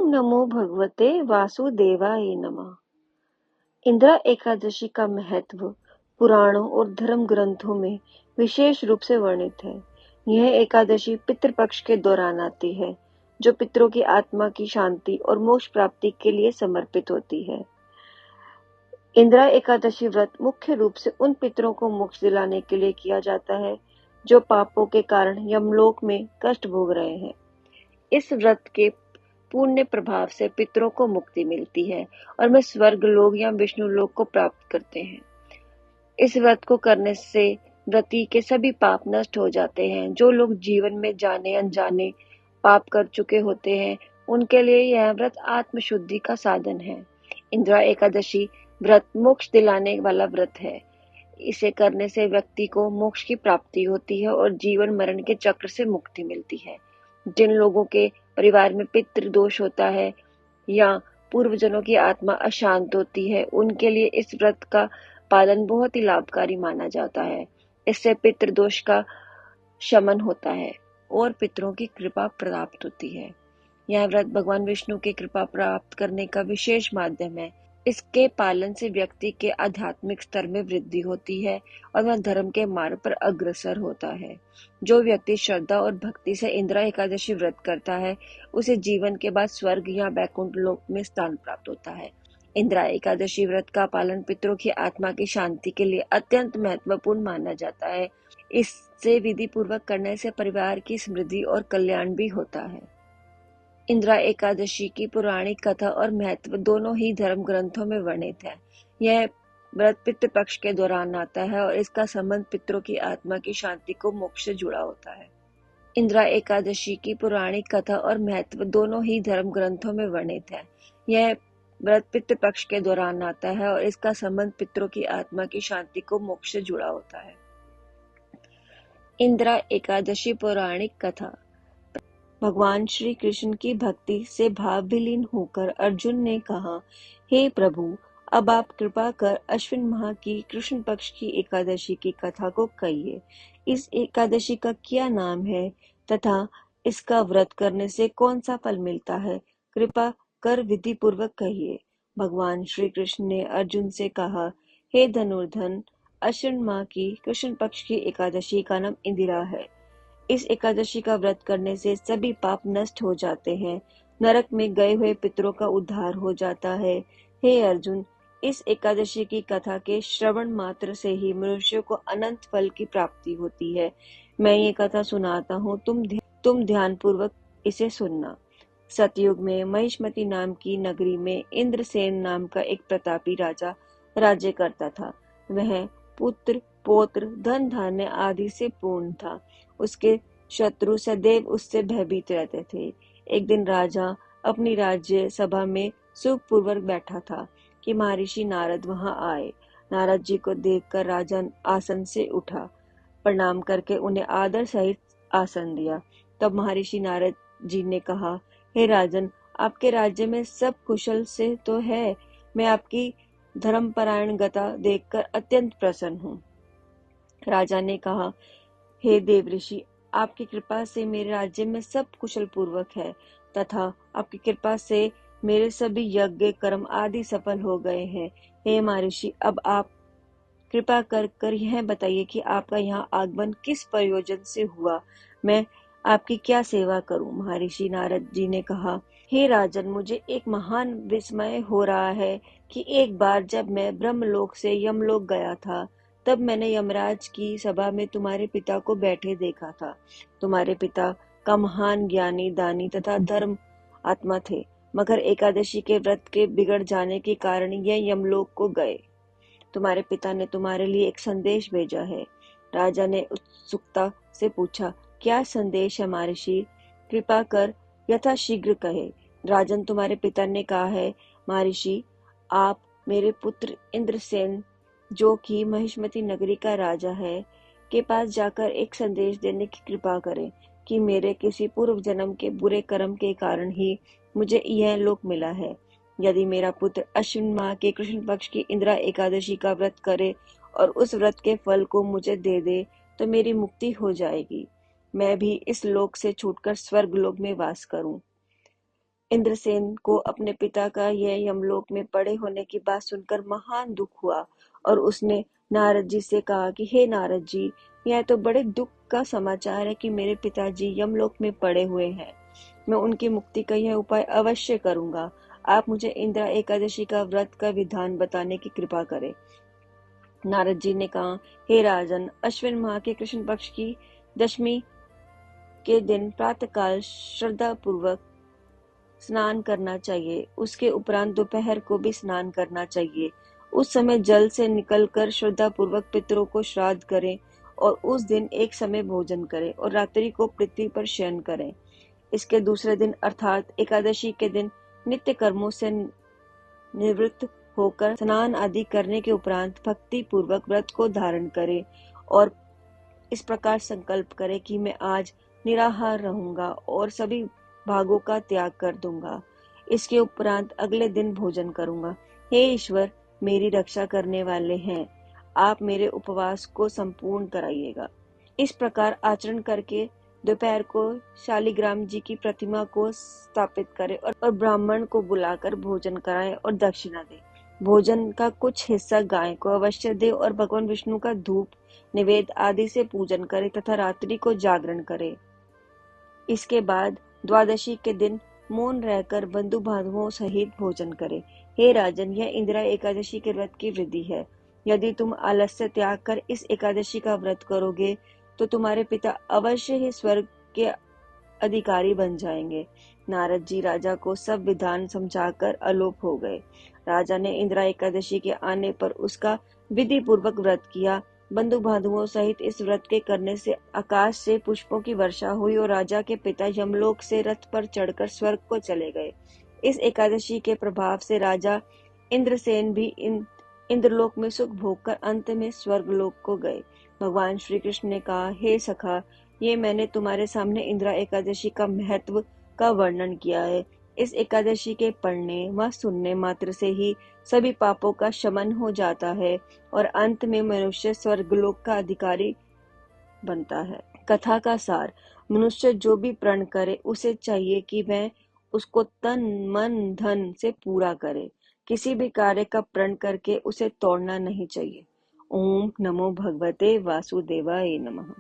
नमो भगवते वासुदेवाय नमः। इंदिरा एकादशी का महत्व पुराणों और धर्म ग्रंथों में विशेष रूप से वर्णित है। यह एकादशी पितृपक्ष के दौरान आती है, जो पितरों की आत्मा की शांति और मोक्ष प्राप्ति के लिए समर्पित होती है। इंदिरा एकादशी व्रत मुख्य रूप से उन पितरों को मोक्ष दिलाने के लिए किया जाता है, जो पापों के कारण यमलोक में कष्ट भोग रहे हैं। इस व्रत के पुण्य प्रभाव से पितरों को मुक्ति मिलती है और वे स्वर्ग लोक या विष्णु लोक को प्राप्त करते हैं। इस व्रत को करने से व्रती के सभी पाप नष्ट हो जाते हैं। जो लोग जीवन में जाने अनजाने पाप कर चुके होते हैं, उनके लिए यह व्रत आत्मशुद्धि का साधन है। इंदिरा एकादशी व्रत मोक्ष दिलाने वाला व्रत है। इसे करने से व्यक्ति को मोक्ष की प्राप्ति होती है और जीवन मरण के चक्र से मुक्ति मिलती है। जिन लोगों के परिवार में पितृ दोष होता है या पूर्वजनों की आत्मा अशांत होती है, उनके लिए इस व्रत का पालन बहुत ही लाभकारी माना जाता है। इससे पितृ दोष का शमन होता है और पितरों की कृपा प्राप्त होती है। यह व्रत भगवान विष्णु की कृपा प्राप्त करने का विशेष माध्यम है। इसके पालन से व्यक्ति के आध्यात्मिक स्तर में वृद्धि होती है और वह धर्म के मार्ग पर अग्रसर होता है। जो व्यक्ति श्रद्धा और भक्ति से इंदिरा एकादशी व्रत करता है, उसे जीवन के बाद स्वर्ग या वैकुंठ लोक में स्थान प्राप्त होता है। इंदिरा एकादशी व्रत का पालन पितरों की आत्मा की शांति के लिए अत्यंत महत्वपूर्ण माना जाता है। इससे विधि पूर्वक करने से परिवार की समृद्धि और कल्याण भी होता है। इंदिरा एकादशी की पौराणिक कथा और महत्व दोनों ही धर्म ग्रंथों में वर्णित है। यह व्रत पितृपक्ष के दौरान आता है और इसका संबंध पितरों की आत्मा की शांति को मोक्ष से जुड़ा होता है। इंदिरा एकादशी की पौराणिक कथा और महत्व दोनों ही धर्म ग्रंथों में वर्णित है। यह व्रत पितृपक्ष के दौरान आता है और इसका संबंध पितरों की आत्मा की शांति को मोक्ष से जुड़ा होता है। इंदिरा एकादशी पौराणिक कथा। भगवान श्री कृष्ण की भक्ति से भाव विलीन होकर अर्जुन ने कहा, हे प्रभु, अब आप कृपा कर अश्विन माह की कृष्ण पक्ष की एकादशी की कथा को कहिए। इस एकादशी का क्या नाम है तथा इसका व्रत करने से कौन सा फल मिलता है? कृपा कर विधि पूर्वक कहिए। भगवान श्री कृष्ण ने अर्जुन से कहा, हे धनुर्धन, अश्विन माह की कृष्ण पक्ष की एकादशी का नाम इंदिरा है। इस एकादशी का व्रत करने से सभी पाप नष्ट हो जाते हैं। नरक में गए हुए पितरों का उद्धार हो जाता है। हे अर्जुन, इस एकादशी की कथा के श्रवण मात्र से ही मनुष्य को अनंत फल की प्राप्ति होती है। मैं ये कथा सुनाता हूँ, तुम ध्यान पूर्वक इसे सुनना। सतयुग में महिष्मती नाम की नगरी में इंद्रसेन नाम का एक प्रतापी राजा राज्य करता था। वह पुत्र पौत्र धन धान्य आदि से पूर्ण था। उसके शत्रु सदैव उससे भयभीत रहते थे। एक दिन राजा अपनी राज्य सभा में सुखपूर्वक बैठा था कि महर्षि नारद वहां आए। नारद जी को देखकर राजा आसन से उठा, प्रणाम करके उन्हें आदर सहित आसन दिया। तब महर्षि नारद जी ने कहा, हे राजन, आपके राज्य में सब कुशल से तो है। मैं आपकी धर्मपरायण गता देखकर अत्यंत प्रसन्न हूँ। राजा ने कहा, हे देव ऋषि, आपकी कृपा से मेरे राज्य में सब कुशल पूर्वक है तथा आपकी कृपा से मेरे सभी यज्ञ कर्म आदि सफल हो गए हैं। हे महर्षि, अब आप कृपा कर यह बताइए कि आपका यहाँ आगमन किस प्रयोजन से हुआ। मैं आपकी क्या सेवा करूं? महर्षि नारद जी ने कहा, हे राजन, मुझे एक महान विस्मय हो रहा है कि एक बार जब मैं ब्रह्मलोक से यमलोक गया था, तब मैंने यमराज की सभा में तुम्हारे पिता को बैठे देखा था। तुम्हारे पिता का महान ज्ञानी, दानी तथा धर्म आत्मा थे, मगर एकादशी के व्रत के बिगड़ जाने के कारण यह यमलोक को गए। तुम्हारे पिता ने तुम्हारे लिए एक संदेश भेजा है। राजा ने उत्सुकता से पूछा, क्या संदेश है महर्षि? कृपा कर यथाशीघ्र कहे। राजन, तुम्हारे पिता ने कहा है, महर्षि, आप मेरे पुत्र इंद्रसेन, जो कि महिष्मती नगरी का राजा है, के पास जाकर एक संदेश देने की कृपा करें कि मेरे किसी पूर्व जन्म के बुरे कर्म के कारण ही मुझे यह लोक मिला है। यदि मेरा पुत्र अश्विन माह के कृष्ण पक्ष की इंदिरा एकादशी का व्रत करे और उस व्रत के फल को मुझे दे दे, तो मेरी मुक्ति हो जाएगी। मैं भी इस लोक से छूटकर स्वर्ग लोक में वास करूं। इंद्रसेन को अपने पिता का यह यमलोक में पड़े होने की बात सुनकर महान दुख हुआ और उसने नारद जी से कहा कि हे नारद जी, यह तो बड़े दुख का समाचार है कि मेरे पिताजी यमलोक में पड़े हुए हैं। मैं उनकी मुक्ति का यह उपाय अवश्य करूंगा। आप मुझे इंदिरा एकादशी का व्रत का विधान बताने की कृपा करें। नारद जी ने कहा, हे राजन, अश्विन माह के कृष्ण पक्ष की दशमी के दिन प्रातःकाल श्रद्धा पूर्वक स्नान करना चाहिए। उसके उपरांत दोपहर को भी स्नान करना चाहिए। उस समय जल से निकलकर श्रद्धा पूर्वक पितरों को श्राद्ध करें और उस दिन एक समय भोजन करें और रात्रि को पृथ्वी पर शयन करें। इसके दूसरे दिन अर्थात एकादशी के दिन नित्य कर्मों से निवृत्त होकर स्नान आदि करने के उपरांत भक्ति पूर्वक व्रत को धारण करें और इस प्रकार संकल्प करें कि मैं आज निराहार रहूंगा और सभी भागों का त्याग कर दूंगा। इसके उपरांत अगले दिन भोजन करूंगा। हे ईश्वर, मेरी रक्षा करने वाले हैं, आप मेरे उपवास को संपूर्ण कराइएगा। इस प्रकार आचरण करके दोपहर को शालिग्राम जी की प्रतिमा को स्थापित करें और ब्राह्मण को बुलाकर भोजन कराएं और दक्षिणा दें। भोजन का कुछ हिस्सा गाय को अवश्य दे और भगवान विष्णु का धूप निवेद आदि से पूजन करें तथा रात्रि को जागरण करें। इसके बाद द्वादशी के दिन मौन रहकर बंधु बांधवों सहित भोजन करें। हे राजन, यह इंदिरा एकादशी के व्रत की विधि है। यदि तुम आलस्य त्याग कर इस एकादशी का व्रत करोगे तो तुम्हारे पिता अवश्य ही स्वर्ग के अधिकारी बन जाएंगे। नारद जी राजा को सब विधान समझाकर अलोप हो गए। राजा ने इंदिरा एकादशी के आने पर उसका विधि पूर्वक व्रत किया। बंधु बांधवों सहित इस व्रत के करने से आकाश से पुष्पों की वर्षा हुई और राजा के पिता यमलोक से रथ पर चढ़कर स्वर्ग को चले गए। इस एकादशी के प्रभाव से राजा इंद्रसेन भी इंद्रलोक में सुख भोगकर अंत में स्वर्गलोक को गए। भगवान श्री कृष्ण ने कहा, हे सखा, ये मैंने तुम्हारे सामने इंदिरा एकादशी का महत्व का वर्णन किया है। इस एकादशी के पढ़ने व सुनने मात्र से ही सभी पापों का शमन हो जाता है और अंत में मनुष्य स्वर्गलोक का अधिकारी बनता है। कथा का सार, मनुष्य जो भी प्रण करे उसे चाहिए कि वह उसको तन मन धन से पूरा करे। किसी भी कार्य का प्रण करके उसे तोड़ना नहीं चाहिए। ओम नमो भगवते वासुदेवाय नमः।